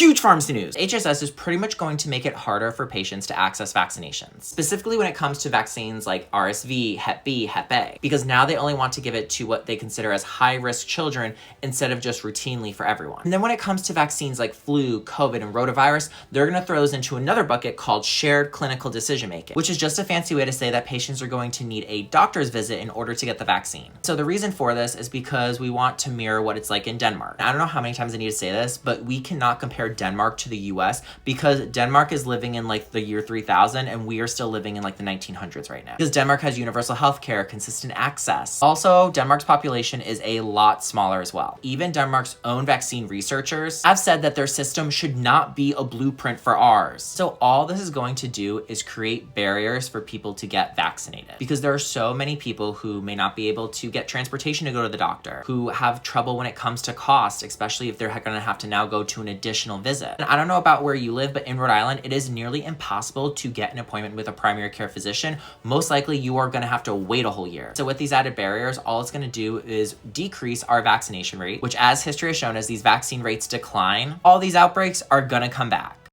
Huge pharmacy news. HHS is pretty much going to make it harder for patients to access vaccinations, specifically when it comes to vaccines like RSV, Hep B, Hep A, because now they only want to give it to what they consider as high-risk children instead of just routinely for everyone. And then when it comes to vaccines like flu, COVID, and rotavirus, they're going to throw those into another bucket called shared clinical decision-making, which is just a fancy way to say that patients are going to need a doctor's visit in order to get the vaccine. So the reason for this is because we want to mirror what it's like in Denmark. I don't know how many times I need to say this, but we cannot compare Denmark to the US because Denmark is living in like the year 3000 and we are still living in like the 1900s right now. Because Denmark has universal healthcare, consistent access. Also, Denmark's population is a lot smaller as well. Even Denmark's own vaccine researchers have said that their system should not be a blueprint for ours. So all this is going to do is create barriers for people to get vaccinated because there are so many people who may not be able to get transportation to go to the doctor, who have trouble when it comes to cost, especially if they're going to have to now go to an additional visit. And I don't know about where you live, but in Rhode Island, it is nearly impossible to get an appointment with a primary care physician. Most likely you are going to have to wait a whole year. So with these added barriers, all it's going to do is decrease our vaccination rate, which as history has shown, as these vaccine rates decline, all these outbreaks are going to come back.